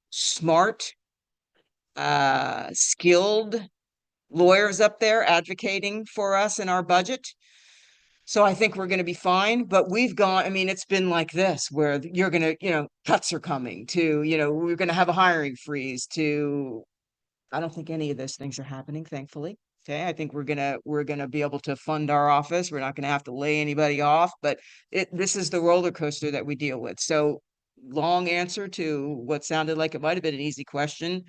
smart, skilled lawyers up there advocating for us in our budget. So I think we're going to be fine. But we've gone, I mean, it's been like this where you're going to, cuts are coming to, we're going to have a hiring freeze to, I don't think any of those things are happening, thankfully. Okay. I think we're gonna be able to fund our office. We're not gonna have to lay anybody off, but this is the roller coaster that we deal with. So long answer to what sounded like it might have been an easy question.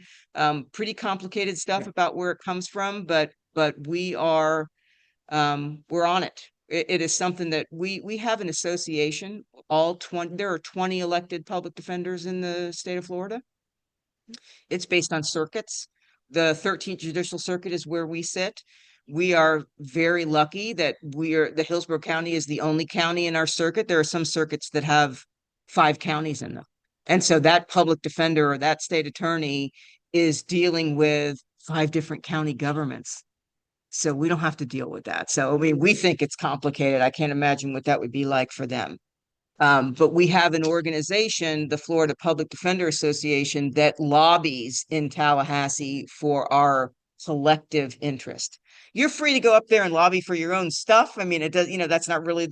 Pretty complicated stuff about where it comes from, but we're on it. It is something that we have an association, all 20, there are 20 elected public defenders in the state of Florida. It's based on circuits. The 13th Judicial Circuit is where we sit. We are very lucky that the Hillsborough County is the only county in our circuit. There are some circuits that have 5 counties in them. And so that public defender or that state attorney is dealing with 5 different county governments. So we don't have to deal with that. So, I mean, we think it's complicated. I can't imagine what that would be like for them. But we have an organization, the Florida Public Defender Association, that lobbies in Tallahassee for our collective interest. You're free to go up there and lobby for your own stuff. I mean, it does, that's not really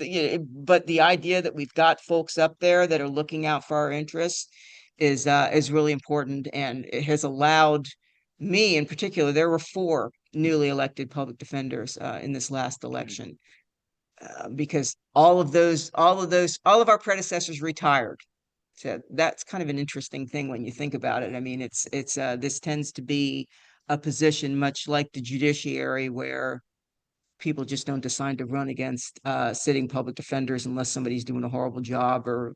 but the idea that we've got folks up there that are looking out for our interests is really important, and it has allowed me in particular. There were 4 newly elected public defenders in this last election because all of our predecessors retired. So that's kind of an interesting thing when you think about it. I mean, it's this tends to be a position much like the judiciary where people just don't decide to run against sitting public defenders unless somebody's doing a horrible job, or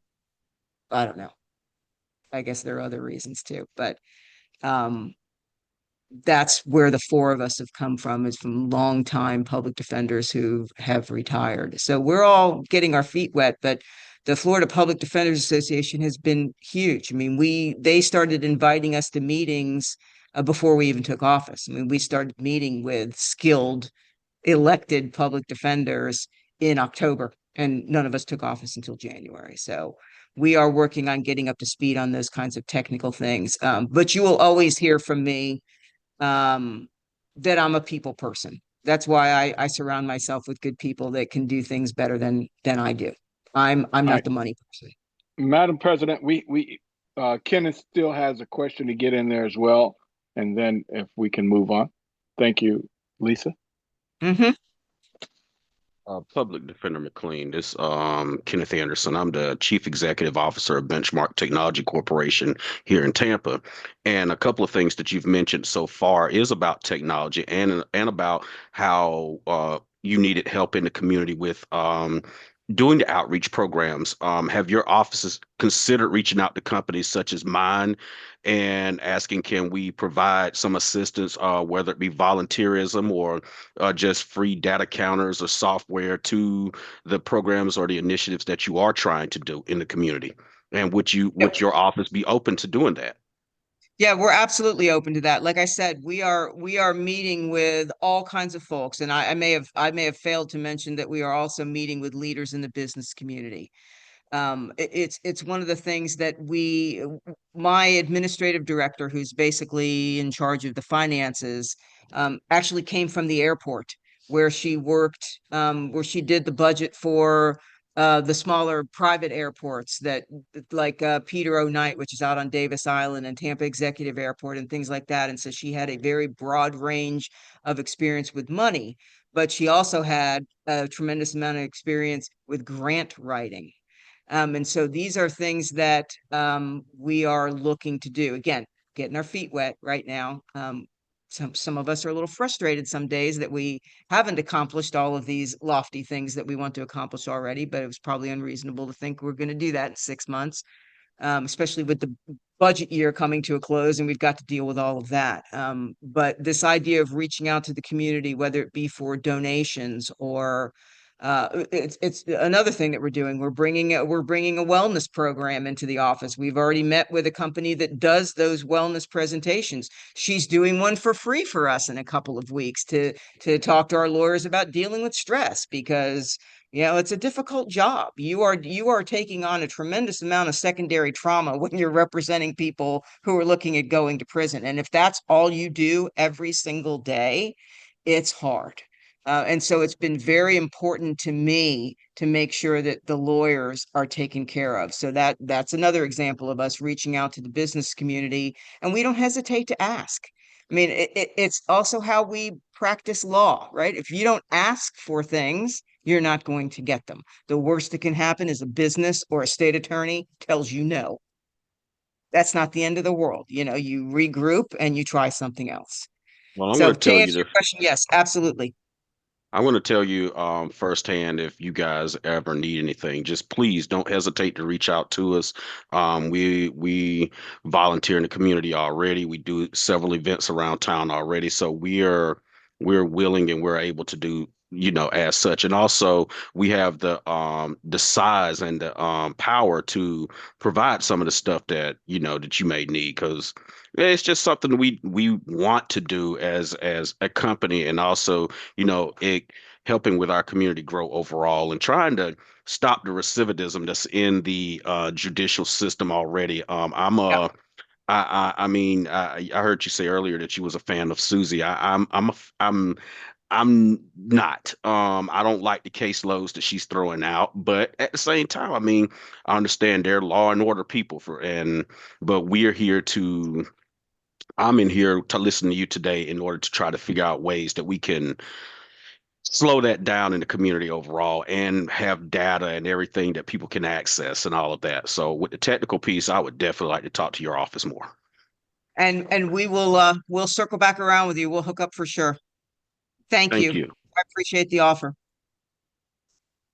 I don't know. I guess there are other reasons too, but um, that's where the 4 of us have come from, is from longtime public defenders who have retired. So we're all getting our feet wet, but the Florida Public Defenders Association has been huge. I mean, they started inviting us to meetings before we even took office. I mean, we started meeting with skilled elected public defenders in October, and none of us took office until January. So we are working on getting up to speed on those kinds of technical things. But you will always hear from me that I'm a people person. That's why I surround myself with good people that can do things better than I do. I'm All not right, the money person. Madam President, we Kenneth still has a question to get in there as well, and then if we can move on. Thank you, Lisa. Hmm. Public Defender McLean. This Kenneth Anderson. I'm the Chief Executive Officer of Benchmark Technology Corporation here in Tampa. And a couple of things that you've mentioned so far is about technology and about how you needed help in the community with doing the outreach programs. Have your offices considered reaching out to companies such as mine and asking, can we provide some assistance, whether it be volunteerism or just free data counters or software to the programs or the initiatives that you are trying to do in the community? And would your office be open to doing that? Yeah, we're absolutely open to that. Like I said, we are meeting with all kinds of folks, and I may have failed to mention that we are also meeting with leaders in the business community. It's one of the things that my administrative director, who's basically in charge of the finances, actually came from the airport where she worked, where she did the budget for the smaller private airports that like Peter O. Knight, which is out on Davis Island, and Tampa Executive Airport and things like that. And so she had a very broad range of experience with money, but she also had a tremendous amount of experience with grant writing. And so these are things that we are looking to do. Again, getting our feet wet right now. Some of us are a little frustrated some days that we haven't accomplished all of these lofty things that we want to accomplish already, but it was probably unreasonable to think we're going to do that in 6 months, especially with the budget year coming to a close, and we've got to deal with all of that. But this idea of reaching out to the community, whether it be for donations or it's another thing that we're doing. We're bringing a wellness program into the office. We've already met with a company that does those wellness presentations. She's doing one for free for us in a couple of weeks to talk to our lawyers about dealing with stress, because You know, it's a difficult job. You are taking on a tremendous amount of secondary trauma when you're representing people who are looking at going to prison. And if that's all you do every single day, it's hard. And so it's been very important to me to make sure that the lawyers are taken care of. So that's another example of us reaching out to the business community, and we don't hesitate to ask. I mean, it's also how we practice law, right? If you don't ask for things, you're not going to get them. The worst that can happen is a business or a state attorney tells you no. That's not the end of the world. You know, you regroup and you try something else. Well, I'm So going to to tell you answer the your question, yes, absolutely. I'm going to tell you firsthand, if you guys ever need anything, just please don't hesitate to reach out to us. We volunteer in the community already. We do several events around town already, so we're willing and we're able to do, as such. And also we have the size and the power to provide some of the stuff that that you may need, because it's just something we want to do as a company, and also it helping with our community grow overall and trying to stop the recidivism that's in the judicial system already. Yeah. I mean, I heard you say earlier that you was a fan of Susie. I'm not. I don't like the caseloads that she's throwing out, but at the same time, I mean, I understand they're law and order people but we're here to. I'm in here to listen to you today in order to try to figure out ways that we can slow that down in the community overall and have data and everything that people can access and all of that. So with the technical piece, I would definitely like to talk to your office more. And we'll circle back around with you. We'll hook up for sure. Thank Thank you. you. I appreciate the offer.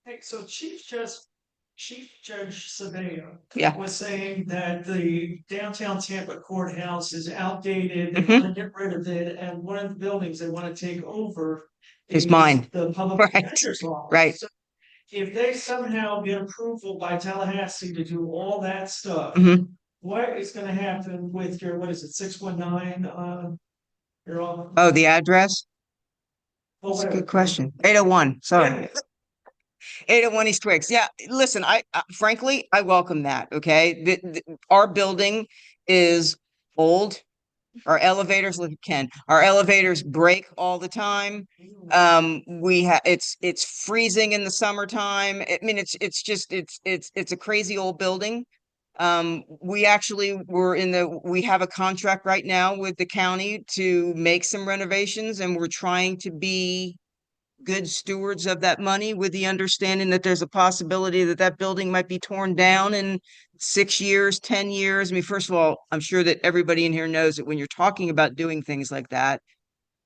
Hey, so Chief Judge Savea Yeah. was saying that the downtown Tampa courthouse is outdated, they Mhm. wanna get rid of it, and one of the buildings they wanna take over Is mine. the public Right. defender's office. Right. So if they somehow get approval by Tallahassee to do all that stuff, Mhm. what is gonna happen with your, what is it, 619, your office? Oh, the address? Well, That's a whatever. good question. 801, sorry. Yeah. 801 East Twiggs. Yeah, listen, I frankly, I welcome that. Okay. Our building is old. Our elevators, look at Ken, our elevators break all the time. It's freezing in the summertime. I mean, it's a crazy old building. We actually we have a contract right now with the county to make some renovations, and we're trying to be good stewards of that money, with the understanding that there's a possibility that that building might be torn down in 6 years, 10 years. I mean, first of all, I'm sure that everybody in here knows that when you're talking about doing things like that,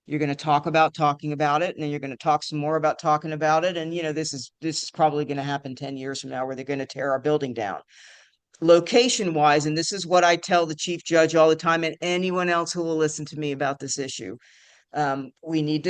you're going to talk about talking about it, and then you're going to talk some more about talking about it. And, this is probably going to happen 10 years from now, where they're going to tear our building down. Location wise, and this is what I tell the chief judge all the time, and anyone else who will listen to me about this issue. We need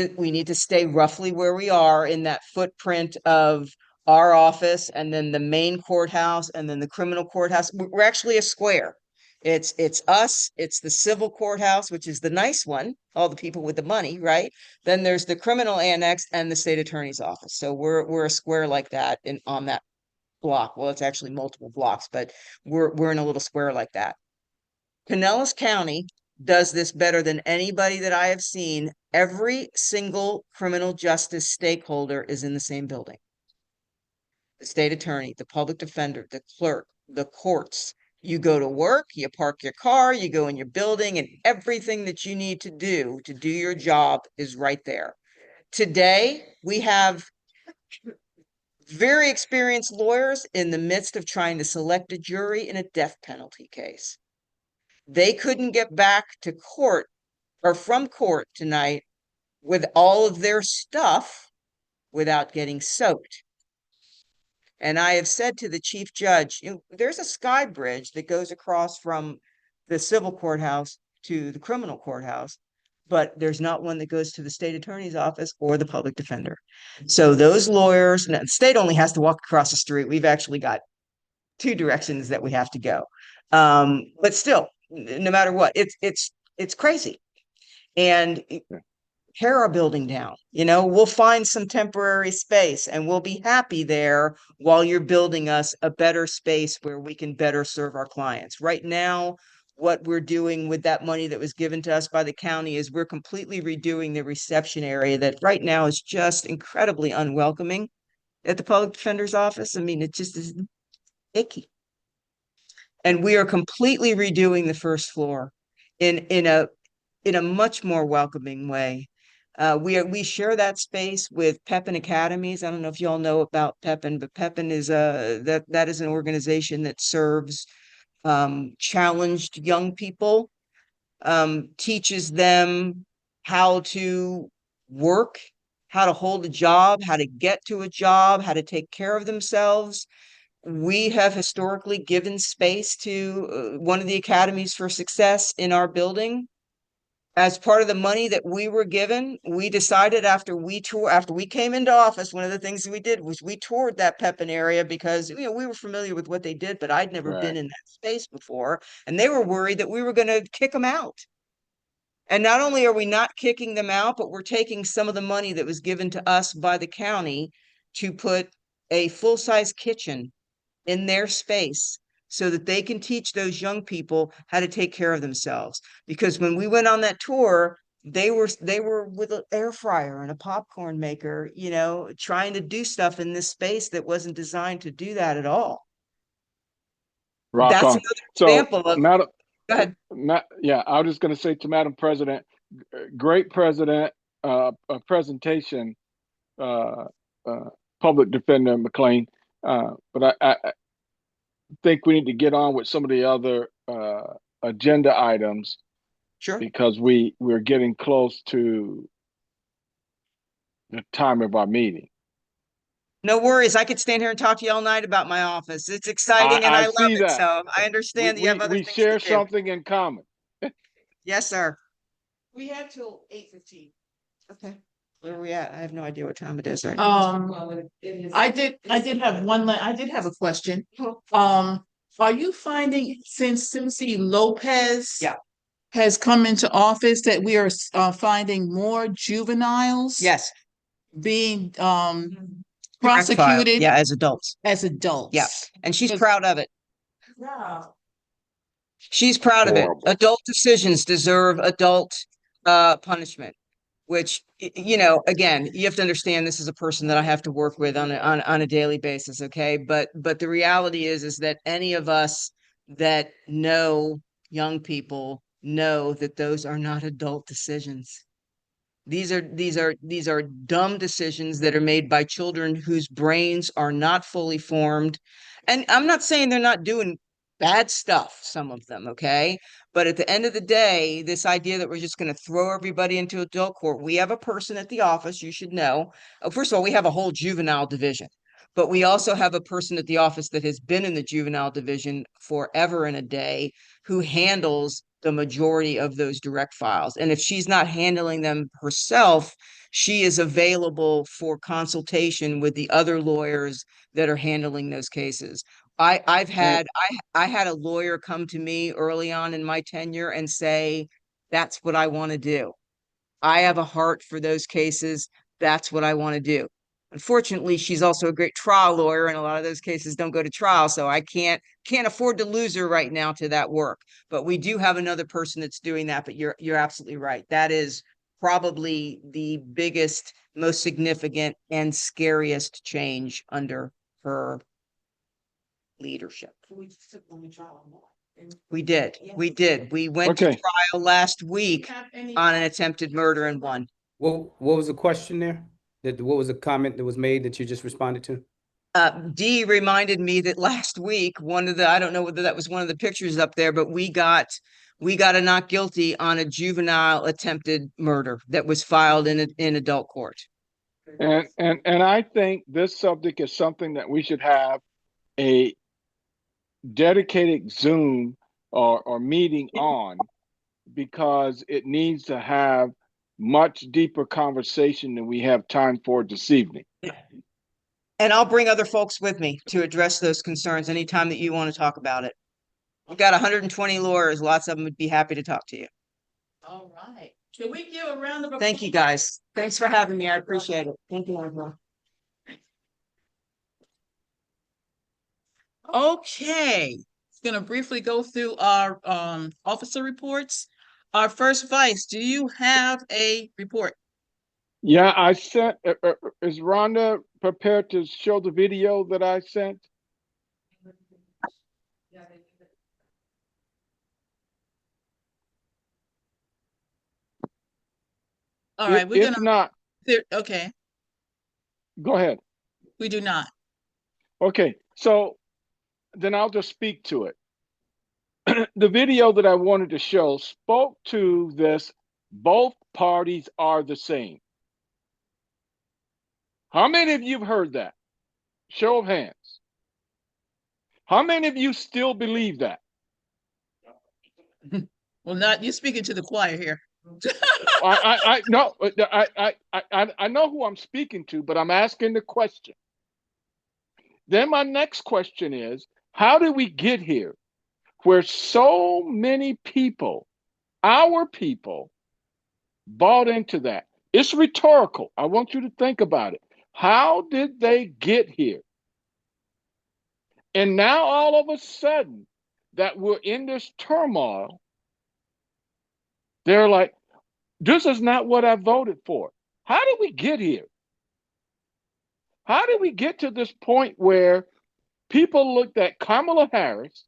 to stay roughly where we are in that footprint of our office, and then the main courthouse, and then the criminal courthouse. We're actually a square. It's us, it's the civil courthouse, which is the nice one, all the people with the money, right? Then there's the criminal annex and the state attorney's office. So we're a square like that on that block. Well, it's actually multiple blocks, but we're in a little square like that. Pinellas County does this better than anybody that I have seen. Every single criminal justice stakeholder is in the same building. The state attorney, the public defender, the clerk, the courts. You go to work, you park your car, you go in your building, and everything that you need to do your job is right there. Today, we have very experienced lawyers in the midst of trying to select a jury in a death penalty case. They couldn't get back to court or from court tonight with all of their stuff without getting soaked. And I have said to the chief judge, there's a sky bridge that goes across from the civil courthouse to the criminal courthouse, but there's not one that goes to the state attorney's office or the public defender. So those lawyers, and the state only has to walk across the street. We've actually got two directions that we have to go. But still, no matter what, it's crazy. And tear our building down. You know, we'll find some temporary space and we'll be happy there while you're building us a better space where we can better serve our clients. Right now, what we're doing with that money that was given to us by the county is we're completely redoing the reception area that right now is just incredibly unwelcoming at the public defender's office. I mean, it just is icky. And we are completely redoing the first floor in a much more welcoming way. We share that space with Pepin Academies. I don't know if you all know about Pepin, but Pepin is that is an organization that serves challenged young people, teaches them how to work, how to hold a job, how to get to a job, how to take care of themselves. We have historically given space to one of the academies for success in our building. As part of the money that we were given, we decided after we came into office, one of the things we did was we toured that Pepin area because, you know, we were familiar with what they did, but I'd never been Right. in that space before. And they were worried that we were going to kick them out. And not only are we not kicking them out, but we're taking some of the money that was given to us by the county to put a full-size kitchen in their space so that they can teach those young people how to take care of themselves. Because when we went on that tour, they were with an air fryer and a popcorn maker, you know, trying to do stuff in this space that wasn't designed to do that at all. Rock That's on. another So, example of, Madam, go ahead. yeah, I was just going to say to Madam President, great presentation, uh, Public Defender McLean. But I think we need to get on with some of the other agenda items Sure. because we're getting close to the time of our meeting. No worries. I could stand here and talk to you all night about my office. It's exciting and I I love see it. that. So I understand that you have other We things share to do. something in common. Yes, sir. We have till 8:15. Okay. Where are we at? I have no idea what time it is right I did have a question. Are you finding since Susie Lopez? Yeah. Has come into office that we are finding more juveniles? Yes. Being Direct file. prosecuted Yeah, as adults. as adults. Yeah. And she's Yes. proud of it. Yeah. She's proud of it. Horrible. Adult decisions deserve adult punishment, which you know, again, you have to understand this is a person that I have to work with on a daily basis, okay? But the reality is that any of us that know young people know that those are not adult decisions. These are dumb decisions that are made by children whose brains are not fully formed. And I'm not saying they're not doing bad stuff, some of them, okay? But at the end of the day, this idea that we're just going to throw everybody into adult court, we have a person at the office, you should know. First of all, we have a whole juvenile division, but we also have a person at the office that has been in the juvenile division forever and a day who handles the majority of those direct files. And if she's not handling them herself, she is available for consultation with the other lawyers that are handling those cases. I had a lawyer come to me early on in my tenure and say, that's what I want to do. I have a heart for those cases. That's what I want to do. Unfortunately, she's also a great trial lawyer, and a lot of those cases don't go to trial. So I can't afford to lose her right now to that work. But we do have another person that's doing that. But you're absolutely right. That is probably the biggest, most significant, and scariest change under her leadership. We did. We went to Okay. trial last week on an attempted murder and won. What was the question there? What was the comment that was made that you just responded to? Dee reminded me that last week, I don't know whether that was one of the pictures up there, but we got a not guilty on a juvenile attempted murder that was filed in adult court. And I think this subject is something that we should have a dedicated Zoom or meeting on, because it needs to have much deeper conversation than we have time for this evening. And I'll bring other folks with me to address those concerns anytime that you want to talk about it. We've got 120 lawyers. Lots of them would be happy to talk to you. All right. Can we give a round of applause? Thank you, guys. Thanks for having me. I appreciate it. Thank you, Angela. Okay, gonna briefly go through our officer reports. Our first vice, do you have a report? Yeah, I sent, is Rhonda prepared to show the video that I sent? All right, we're If gonna, not, okay, go ahead. we do not. Okay, so then I'll just speak to it. The video that I wanted to show spoke to this, both parties are the same. How many of you have heard that? Show of hands. How many of you still believe that? Well, not, you're speaking to the choir here. I no, I know who I'm speaking to, but I'm asking the question. Then my next question is, how did we get here where so many people, our people, bought into that? It's rhetorical. I want you to think about it. How did they get here? And now all of a sudden that we're in this turmoil, they're like, this is not what I voted for. How did we get here? How did we get to this point where people looked at Kamala Harris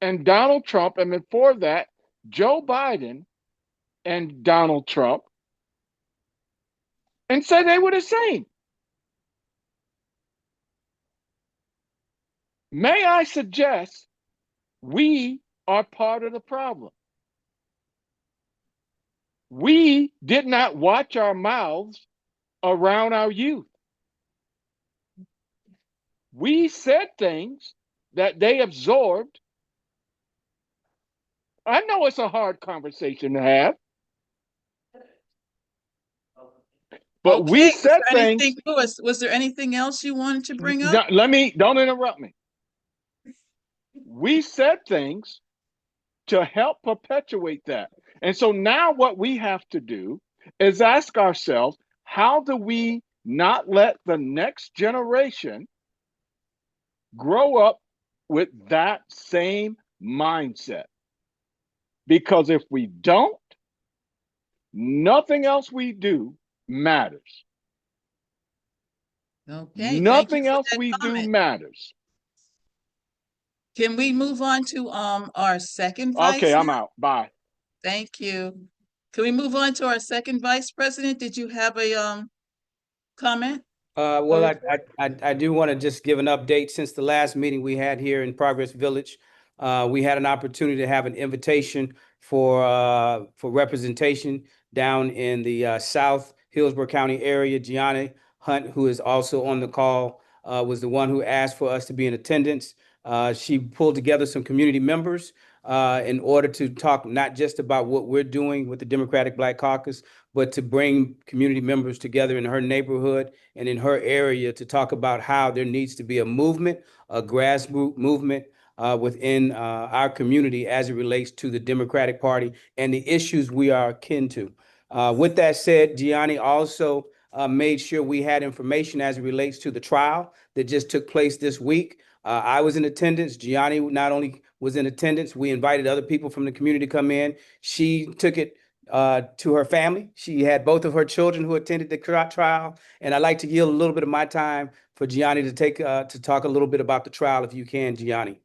and Donald Trump, and before that, Joe Biden and Donald Trump, and said they were the same? May I suggest we are part of the problem? We did not watch our mouths around our youth. We said things that they absorbed. I know it's a hard conversation to have, but Okay, we said was there things. anything, Louis, was there anything else you wanted to bring up? Don't interrupt me. We said things to help perpetuate that. And so now what we have to do is ask ourselves, how do we not let the next generation grow up with that same mindset? Because if we don't, nothing else we do matters. Okay, thank you Nothing for else that we do comment. matters. Can we move on to our second vice? Okay, I'm now? out. Bye. Thank you. Can we move on to our second vice president? Did you have a comment? Well, Or I do want to just give an update. Since the last meeting we had here in Progress Village, we had an opportunity to have an invitation for representation down in the South Hillsborough County area. Gianni Hunt, who is also on the call, was the one who asked for us to be in attendance. She pulled together some community members in order to talk not just about what we're doing with the Democratic Black Caucus, but to bring community members together in her neighborhood and in her area to talk about how there needs to be a movement, a grassroots movement within our community as it relates to the Democratic Party and the issues we are akin to. With that said, Gianni also made sure we had information as it relates to the trial that just took place this week. I was in attendance. Gianni not only was in attendance, we invited other people from the community to come in. She took it to her family. She had both of her children who attended the trial. And I'd like to yield a little bit of my time for Gianni to take to talk a little bit about the trial, if you can, Gianni.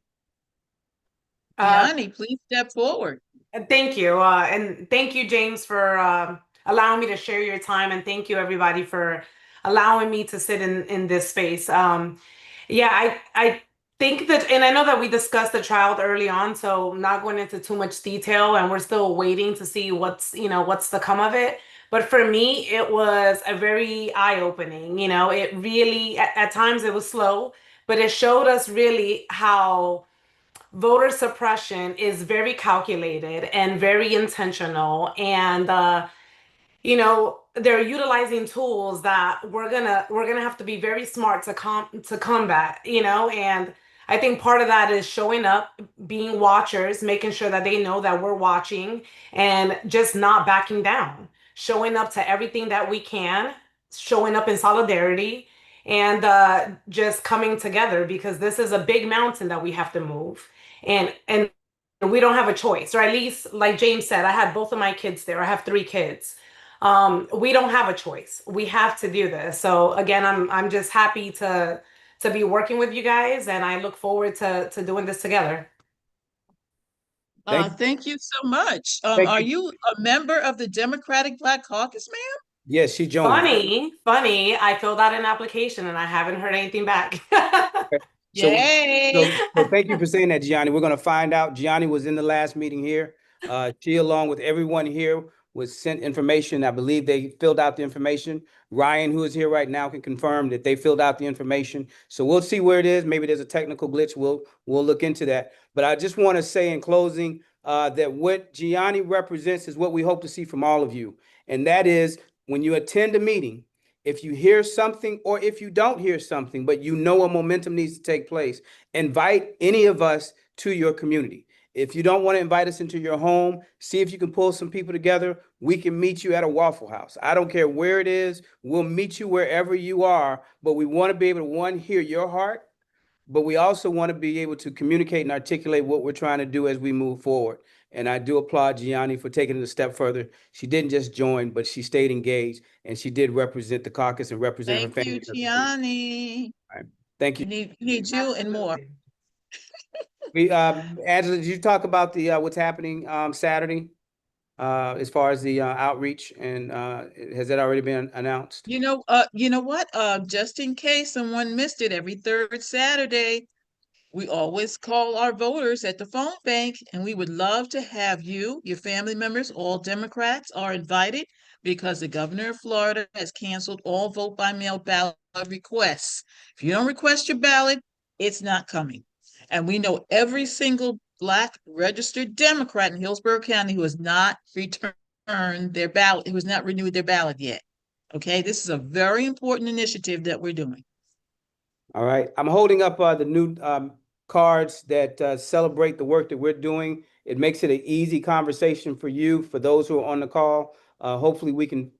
Gianni, please step forward. Thank you. And thank you, James, for allowing me to share your time. And thank you, everybody, for allowing me to sit in this space. Yeah, I think that, and I know that we discussed the trial early on, so I'm not going into too much detail, and we're still waiting to see what's to come of it. But for me, it was a very eye-opening. It really, at times it was slow, but it showed us really how voter suppression is very calculated and very intentional. And they're utilizing tools that we're gonna have to be very smart to combat, and I think part of that is showing up, being watchers, making sure that they know that we're watching, and just not backing down, showing up to everything that we can, showing up in solidarity, and just coming together, because this is a big mountain that we have to move. And we don't have a choice, or at least, like James said, I had both of my kids there. I have 3 kids. We don't have a choice. We have to do this. So again, I'm just happy to be working with you guys, and I look forward to doing this together. Thank you so much. Thank Are you. you a member of the Democratic Black Caucus, ma'am? Yes, she joined. Funny. I filled out an application and I haven't heard anything back. So, Yay! so thank you for saying that, Gianni. We're going to find out. Gianni was in the last meeting here. She, along with everyone here, was sent information. I believe they filled out the information. Ryan, who is here right now, can confirm that they filled out the information. So we'll see where it is. Maybe there's a technical glitch. We'll look into that. But I just want to say in closing that what Gianni represents is what we hope to see from all of you. And that is, when you attend a meeting, if you hear something or if you don't hear something, but you know a momentum needs to take place, invite any of us to your community. If you don't want to invite us into your home, see if you can pull some people together. We can meet you at a Waffle House. I don't care where it is. We'll meet you wherever you are, but we want to be able to, one, hear your heart, but we also want to be able to communicate and articulate what we're trying to do as we move forward. And I do applaud Gianni for taking it a step further. She didn't just join, but she stayed engaged, and she did represent the caucus and represent her Thank you, family. Gianni. Thank We you. need you and more. Angela, did you talk about the what's happening Saturday as far as the outreach, and has that already been announced? You know what? Just in case someone missed it, every third Saturday, we always call our voters at the phone bank, and we would love to have you, your family members, all Democrats are invited, because the governor of Florida has canceled all vote by mail ballot requests. If you don't request your ballot, it's not coming. And we know every single Black registered Democrat in Hillsborough County who has not returned their ballot, who has not renewed their ballot yet. Okay, this is a very important initiative that we're doing. All right, I'm holding up the new cards that celebrate the work that we're doing. It makes it an easy conversation for you, for those who are on the call. Hopefully we can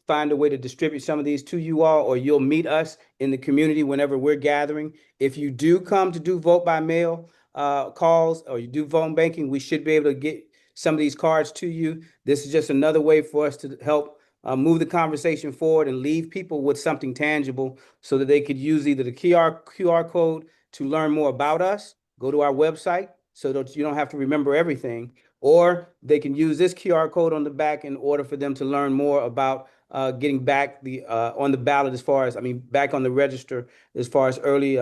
find a way to distribute some of these to you all, or you'll meet us in the community whenever we're gathering. If you do come to do vote by mail calls, or you do phone banking, we should be able to get some of these cards to you. This is just another way for us to help move the conversation forward and leave people with something tangible, so that they could use either the QR code to learn more about us, go to our website so that you don't have to remember everything, or they can use this QR code on the back in order for them to learn more about getting back on the ballot, as far as, back on the register, as far as early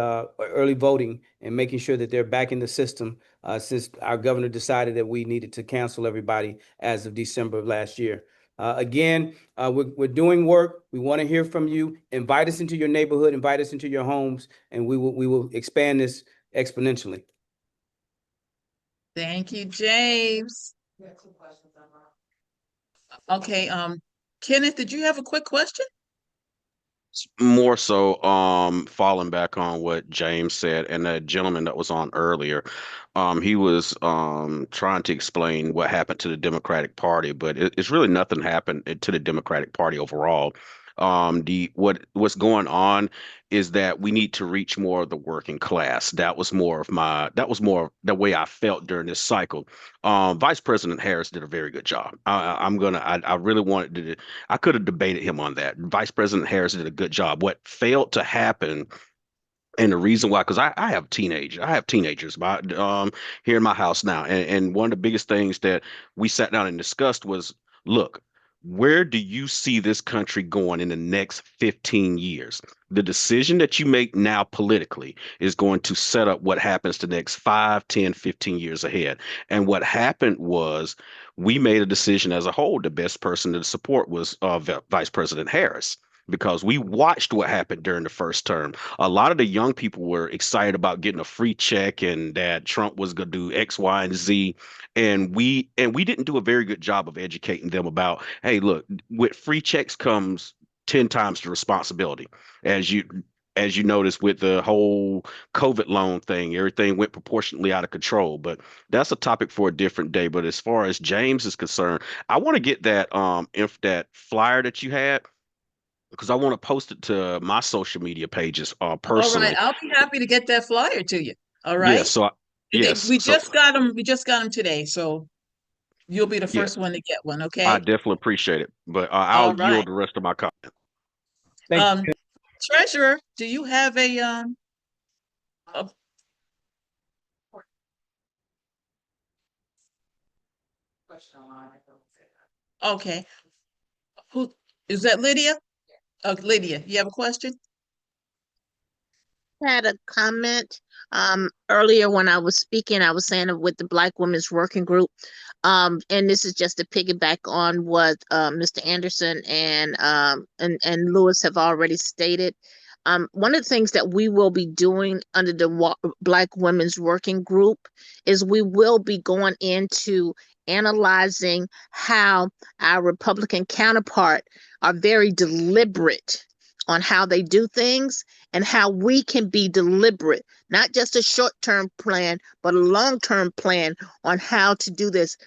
voting, and making sure that they're back in the system, since our governor decided that we needed to cancel everybody as of December of last year. Again, we're doing work. We want to hear from you. Invite us into your neighborhood, invite us into your homes, and we will expand this exponentially. Thank you, James. Okay, Kenneth, did you have a quick question? More so, falling back on what James said, and that gentleman that was on earlier, he was trying to explain what happened to the Democratic Party, but it's really nothing happened to the Democratic Party overall. What's going on is that we need to reach more of the working class. That was more of the way I felt during this cycle. Vice President Harris did a very good job. I really wanted to, I could have debated him on that. Vice President Harris did a good job. What failed to happen, and the reason why, because I have teenagers here in my house now, and one of the biggest things that we sat down and discussed was, look, where do you see this country going in the next 15 years? The decision that you make now politically is going to set up what happens the next 5, 10, 15 years ahead. And what happened was, we made a decision as a whole. The best person to support was Vice President Harris, because we watched what happened during the first term. A lot of the young people were excited about getting a free check, and that Trump was going to do X, Y, and Z. And we didn't do a very good job of educating them about, hey, look, with free checks comes 10 times the responsibility. As you as you noticed with the whole COVID loan thing, everything went proportionately out of control. But that's a topic for a different day. But as far as James is concerned, I want to get that if that flyer that you had, because I want to post it to my social media pages All personally. right, I'll be happy to get that flyer to you. All Yeah, right. so yes, We so just got them. We just got them today, so you'll be the yeah, first one to get one. I Okay. definitely appreciate it. But All I'll right. yield the rest of my comment. Thank you. Um, Treasurer, do you have a okay. Who is that, Lydia? Lydia, you have a question? Had a comment earlier when I was speaking. I was saying with the Black Women's Working Group. And this is just to piggyback on what Mr. Anderson and Lewis have already stated. One of the things that we will be doing under the Black Women's Working Group is we will be going into analyzing how our Republican counterpart are very deliberate on how they do things and how we can be deliberate, not just a short-term plan, but a long-term plan on how to do this.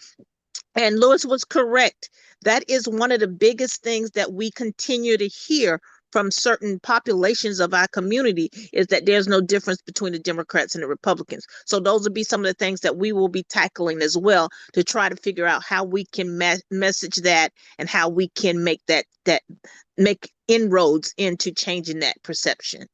And Lewis was correct. That is one of the biggest things that we continue to hear from certain populations of our community, is that there's no difference between the Democrats and the Republicans. So those will be some of the things that we will be tackling as well, to try to figure out how we can message that and how we can make make inroads into changing that perception.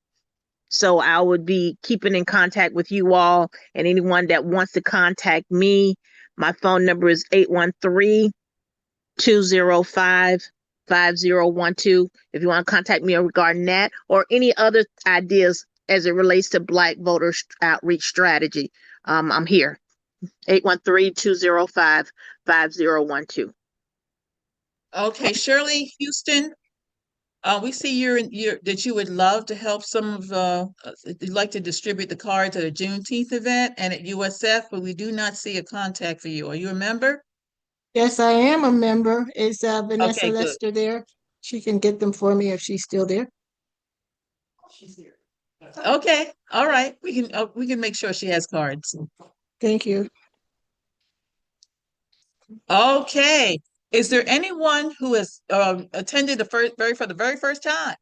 So I would be keeping in contact with you all, and anyone that wants to contact me. My phone number is 813-205-5012. If you want to contact me regarding that or any other ideas as it relates to Black voter outreach strategy, I'm here. 813-205-5012. Okay, Shirley Houston. We see that you would love to help some of you'd like to distribute the cards at a Juneteenth event and at USF, but we do not see a contact for you. Are you a member? Yes, I am a member. Is Vanessa Okay, good. Lester there? She can get them for me if she's still there. She's here. Okay, all right. We can make sure she has cards. Thank you. Okay. Is there anyone who has attended for the very first time?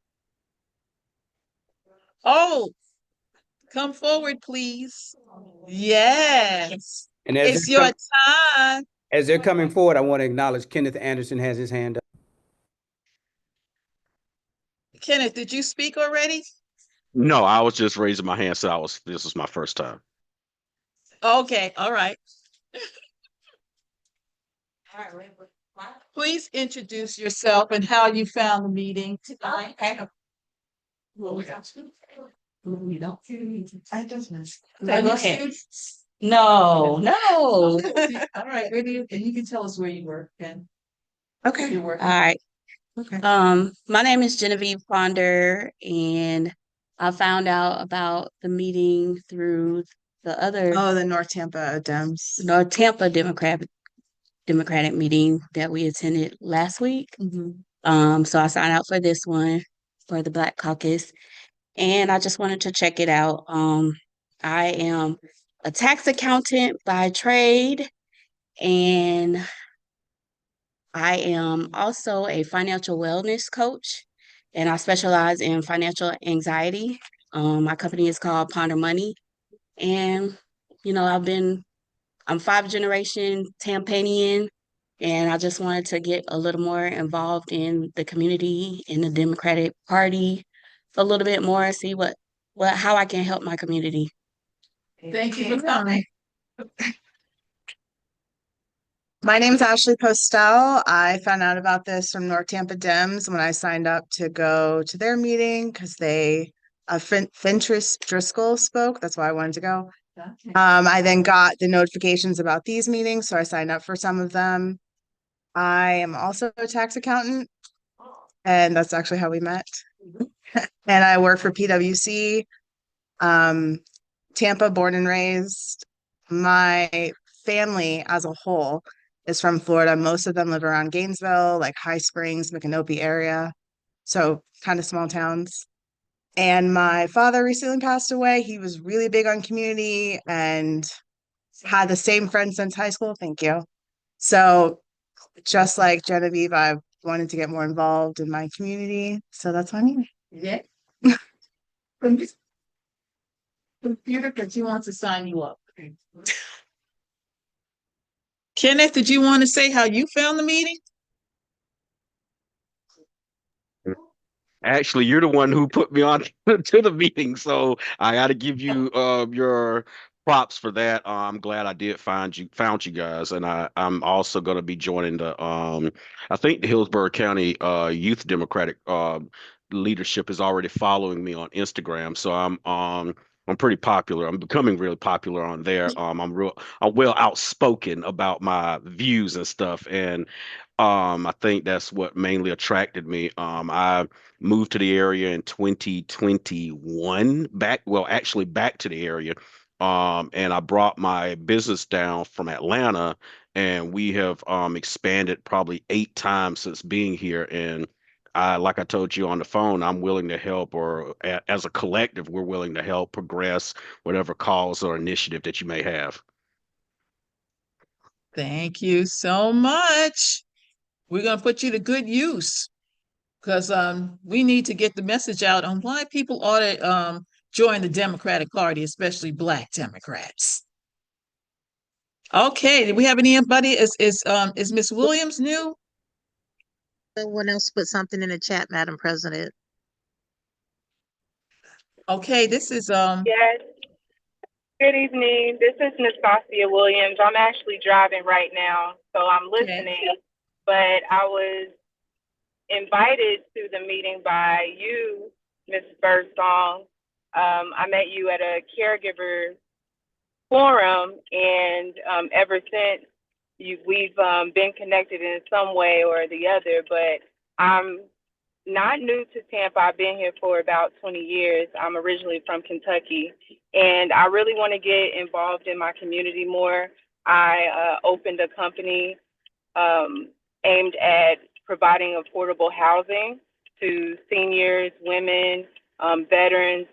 Oh, come forward, please. Yes, And it's your time. as they're coming forward, I want to acknowledge Kenneth Anderson has his hand up. Kenneth, did you speak already? No, I was just raising my hand, so this was my first time. Okay, all right. Please introduce yourself and how you found the meeting tonight. No. All right, and you can tell us where you work, Ken. Okay. You're All working. right. Okay. My name is Genevieve Ponder, and I found out about the meeting through the other the North Tampa Dems. North Tampa Democratic meeting that we attended last week. So I signed out for this one for the Black Caucus, and I just wanted to check it out. I am a tax accountant by trade, and I am also a financial wellness coach, and I specialize in financial anxiety. My company is called Ponder Money, and I'm 5th-generation Tampanian, and I just wanted to get a little more involved in the community, in the Democratic Party, a little bit more, see how I can help my community. Thank you for coming. My name is Ashley Postel. I found out about this from North Tampa Dems when I signed up to go to their meeting because Fentress Driscoll spoke. That's why I wanted to go. I then got the notifications about these meetings, so I signed up for some of them. I am also a tax accountant, and that's actually how we met. And I work for PwC, Tampa, born and raised. My family as a whole is from Florida. Most of them live around Gainesville, like High Springs, Micanopy area. So kind of small towns. And my father recently passed away. He was really big on community and had the same friends since high school. Thank you. So just like Genevieve, I wanted to get more involved in my community. So that's why I'm here. Yeah. Computer, because he wants to sign you up. Kenneth, did you want to say how you found the meeting? Actually, you're the one who put me on to the meeting, so I got to give you your props for that. I'm glad I did found you guys, and I'm also going to be joining the I think the Hillsborough County Youth Democratic leadership is already following me on Instagram, so I'm pretty popular. I'm becoming really popular on there. I'm well outspoken about my views and stuff, and I think that's what mainly attracted me. I moved to the area in 2021, actually back to the area. And I brought my business down from Atlanta, and we have expanded probably 8 times since being here. And like I told you on the phone, I'm willing to help, or as a collective, we're willing to help progress whatever cause or initiative that you may have. Thank you so much. We're going to put you to good use, because we need to get the message out on why people ought to join the Democratic Party, especially Black Democrats. Okay, do we have anybody? Is Miss Williams new? Someone else put something in the chat, Madam President. Okay, this is Yes. Good evening. This is Nastasia Williams. I'm actually driving right now, so I'm listening. But I was invited to the meeting by you, Ms. Birdsong. I met you at a caregiver forum, and ever since we've been connected in some way or the other. But I'm not new to Tampa. I've been here for about 20 years. I'm originally from Kentucky, and I really want to get involved in my community more. I opened a company aimed at providing affordable housing to seniors, women, veterans,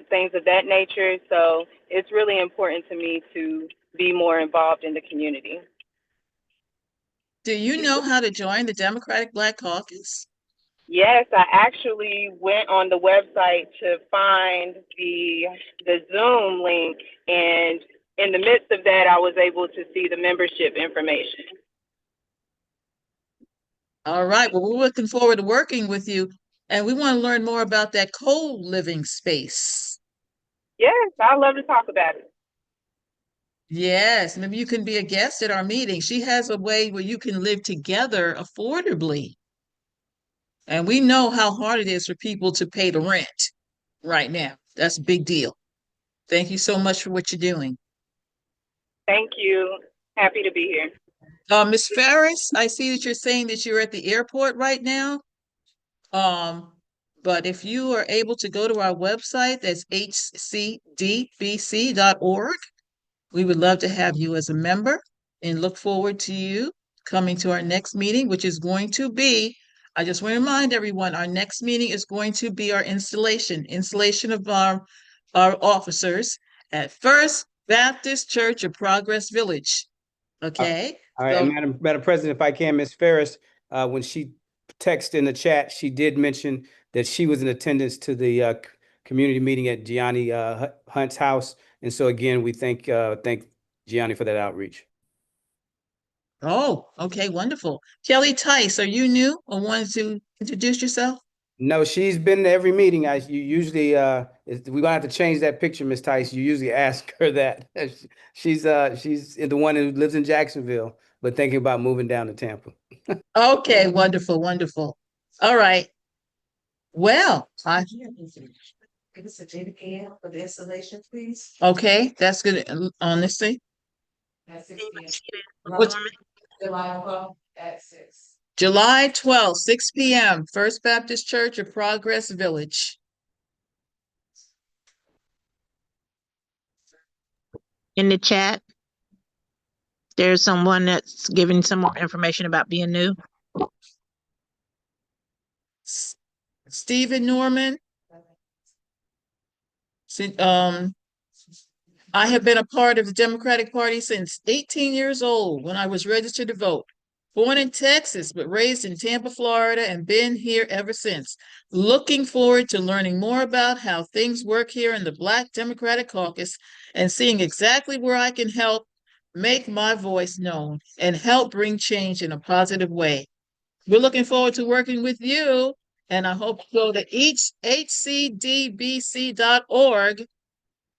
things of that nature. So it's really important to me to be more involved in the community. Do you know how to join the Democratic Black Caucus? Yes, I actually went on the website to find the Zoom link, and in the midst of that, I was able to see the membership information. All right, well, we're looking forward to working with you, and we want to learn more about that co-living space. Yes, I'd love to talk about it. Yes, maybe you can be a guest at our meeting. She has a way where you can live together affordably. And we know how hard it is for people to pay the rent right now. That's a big deal. Thank you so much for what you're doing. Thank you. Happy to be here. Ms. Ferris, I see that you're saying that you're at the airport right now. But if you are able to go to our website, that's hcdbc.org. We would love to have you as a member and look forward to you coming to our next meeting, which is going to be, I just want to remind everyone, our next meeting is going to be our installation of our officers at First Baptist Church of Progress Village. Okay. All right, So, and Madam President, if I can, Ms. Ferris, when she texted in the chat, she did mention that she was in attendance to the community meeting at Gianni Hunt's house. And so again, we thank Gianni for that outreach. oh, okay, wonderful. Kelly Tice, are you new or wanted to introduce yourself? No, she's been to every meeting. You usually we're gonna have to change that picture, Miss Tice. You usually ask her that. She's the one who lives in Jacksonville, but thinking about moving down to Tampa. Okay, wonderful, wonderful. All right. Well, Give us a JPM for the installation, please. okay, that's good. Honestly, At 6 p.m. What's- July 12th at 6. July 12th, 6 p.m., First Baptist Church of Progress Village. In the chat, there's someone that's giving some more information about being new. Stephen Norman. I have been a part of the Democratic Party since 18 years old when I was registered to vote. Born in Texas, but raised in Tampa, Florida, and been here ever since. Looking forward to learning more about how things work here in the Black Democratic Caucus and seeing exactly where I can help make my voice known and help bring change in a positive way. We're looking forward to working with you, and I hope to go to hcdbc.org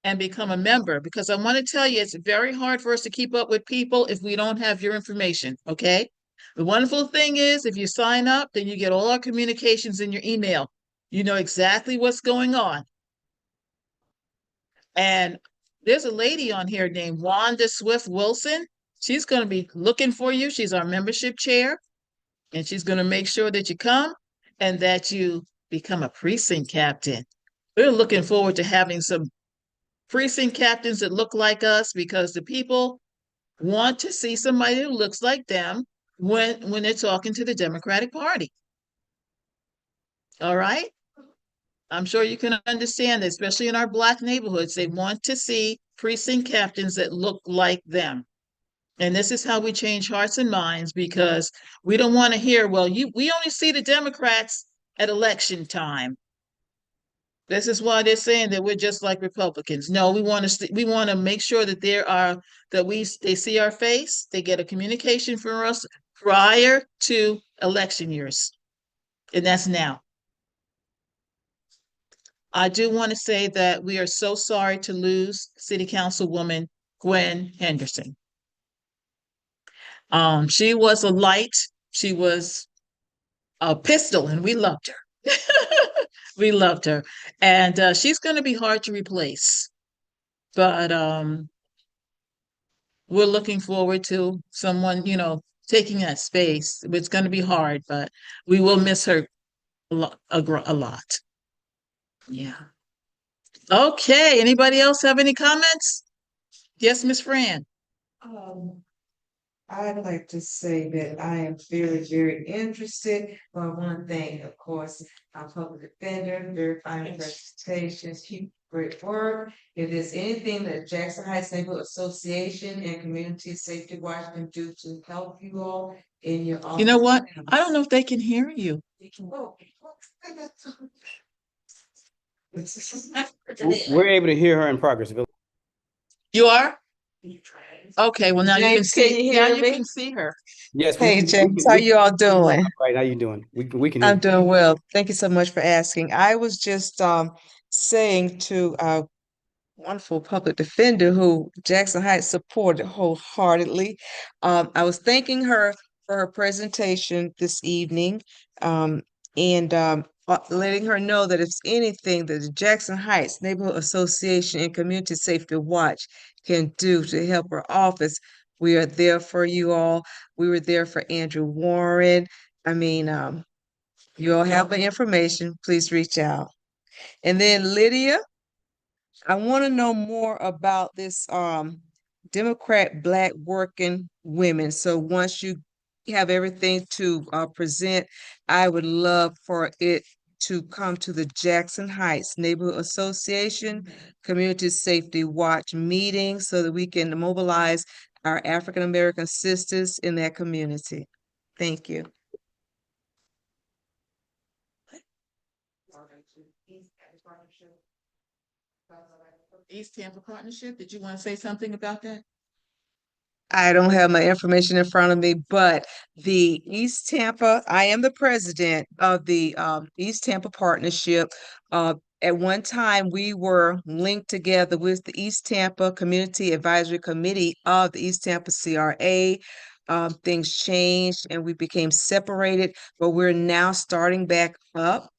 and become a member, because I want to tell you, it's very hard for us to keep up with people if we don't have your information, okay? The wonderful thing is, if you sign up, then you get all our communications in your email. You know exactly what's going on. And there's a lady on here named Wanda Swift Wilson. She's going to be looking for you. She's our membership chair, and she's going to make sure that you come and that you become a precinct captain. We're looking forward to having some precinct captains that look like us, because the people want to see somebody who looks like them when they're talking to the Democratic Party. All right? I'm sure you can understand that, especially in our Black neighborhoods, they want to see precinct captains that look like them. And this is how we change hearts and minds, because we don't want to hear, well, we only see the Democrats at election time. This is why they're saying that we're just like Republicans. No, we want to make sure that they see our face, they get a communication from us prior to election years. And that's now. I do want to say that we are so sorry to lose City Councilwoman Gwen Henderson. She was a light, she was a pistol, and we loved her. We loved her. And she's going to be hard to replace. But we're looking forward to someone, taking that space. It's going to be hard, but we will miss her a lot. Yeah. Okay. Anybody else have any comments? Yes, Miss Fran. I'd like to say that I am very, very interested. For one thing, of course, I'm public defender, very fine presentations, keep great work. If there's anything that Jackson Heights Neighborhood Association and Community Safety Watch can do to help you all in your office. You know what? I don't know if they can hear you. We're able to hear her in progress. You are? Okay, well now James, can you hear you me? can see her. Yes. Hey, James, how you all doing? Right, how you doing? We can hear I'm you. doing well. Thank you so much for asking. I was just saying to our wonderful public defender who Jackson Heights supported wholeheartedly. I was thanking her for her presentation this evening, and letting her know that if anything that the Jackson Heights Neighborhood Association and Community Safety Watch can do to help her office, we are there for you all. We were there for Andrew Warren. I mean, you all have the information. Please reach out. And then Lydia, I want to know more about this Democrat Black working women. So once you have everything to present, I would love for it to come to the Jackson Heights Neighborhood Association Community Safety Watch meeting so that we can mobilize our African American sisters in that community. Thank you. East Tampa Partnership, did you want to say something about that? I don't have my information in front of me, but the East Tampa, I am the president of the East Tampa Partnership. At one time, we were linked together with the East Tampa Community Advisory Committee of the East Tampa CRA. Things changed and we became separated, but we're now starting back up.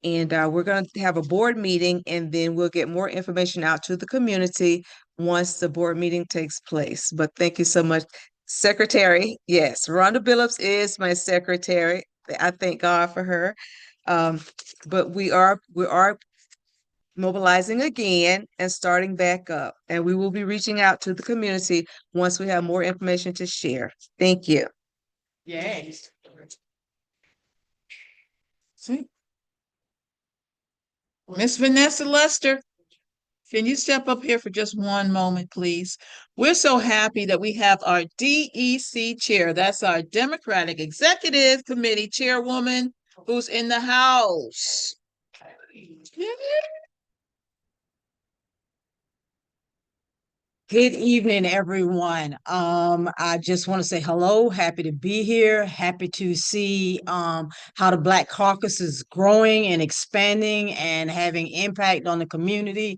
And we're going to have a board meeting, and then we'll get more information out to the community once the board meeting takes place. But thank you so much, Secretary. Yes, Rhonda Billups is my secretary. I thank God for her. But we are mobilizing again and starting back up, and we will be reaching out to the community once we have more information to share. Thank you. Yes. See? Miss Vanessa Lester. can you step up here for just one moment, please? We're so happy that we have our DEC chair. That's our Democratic Executive Committee Chairwoman who's in the house. Good evening, everyone. I just want to say hello, happy to be here, happy to see how the Black Caucus is growing and expanding and having impact on the community.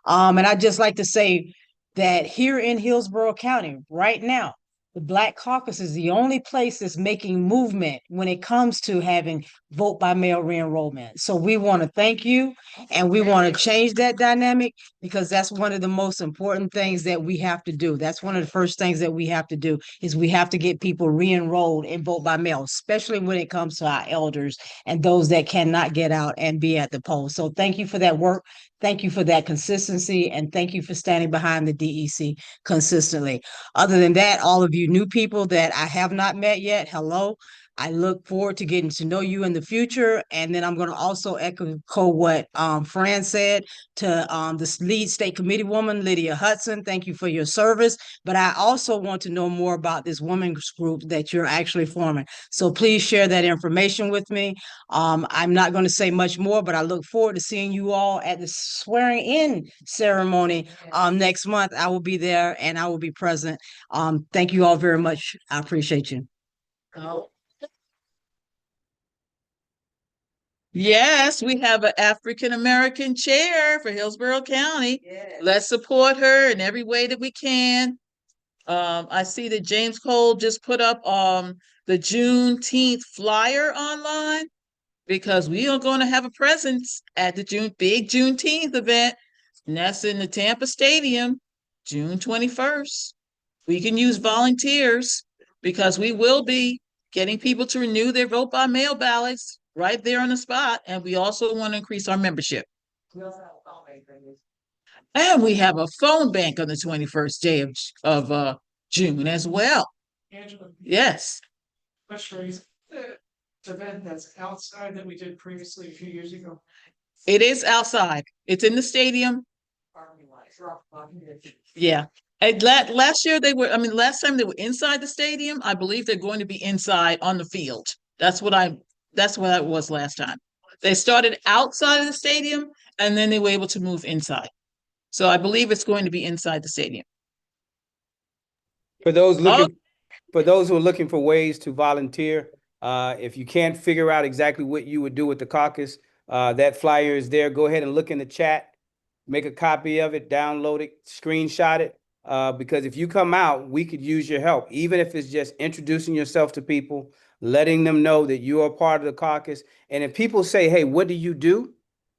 And I'd just like to say that here in Hillsborough County, right now, the Black Caucus is the only place that's making movement when it comes to having vote by mail re-enrollment. So we want to thank you, and we want to change that dynamic, because that's one of the most important things that we have to do. That's one of the first things that we have to do, is we have to get people re-enrolled in vote by mail, especially when it comes to our elders and those that cannot get out and be at the polls. So thank you for that work. Thank you for that consistency, and thank you for standing behind the DEC consistently. Other than that, all of you new people that I have not met yet, hello. I look forward to getting to know you in the future. And then I'm going to also echo what Fran said to the lead state committee woman, Lydia Hudson. Thank you for your service. But I also want to know more about this women's group that you're actually forming. So please share that information with me. I'm not going to say much more, but I look forward to seeing you all at the swearing in ceremony next month. I will be there and I will be present. Thank you all very much. I appreciate you. Yes, we have an African-American chair for Hillsborough County. Let's support her in every way that we can. I see that James Cole just put up the Juneteenth flyer online, because we are going to have a presence at the big Juneteenth event, and that's in the Tampa Stadium, June 21st. We can use volunteers, because we will be getting people to renew their vote by mail ballots right there on the spot. And we also want to increase our membership. And we have a phone bank on the 21st day of June as well. Angela. Yes. Question is, the event that's outside that we did previously a few years ago. It is outside. It's in the stadium. Yeah. And last year last time they were inside the stadium. I believe they're going to be inside on the field. That's what it was last time. They started outside of the stadium and then they were able to move inside. So I believe it's going to be inside the stadium. For those who are looking for ways to volunteer, if you can't figure out exactly what you would do with the caucus, that flyer is there. Go ahead and look in the chat, make a copy of it, download it, screenshot it. Because if you come out, we could use your help, even if it's just introducing yourself to people, letting them know that you are part of the caucus. And if people say, hey, what do you do?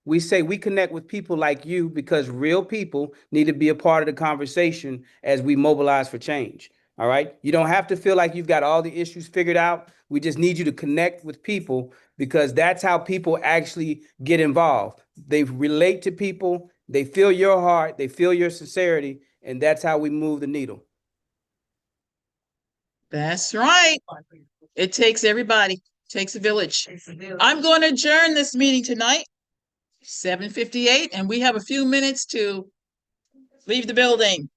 We say we connect with people like you, because real people need to be a part of the conversation as we mobilize for change. All right. You don't have to feel like you've got all the issues figured out. We just need you to connect with people, because that's how people actually get involved. They relate to people. They feel your heart. They feel your sincerity. And that's how we move the needle. That's right. It takes everybody. It takes a village. I'm going to adjourn this meeting tonight, 7:58, and we have a few minutes to leave the building.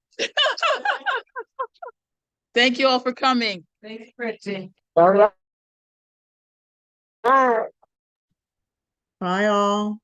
Thank you all for coming. Thanks, Christy. Bye. Bye, all.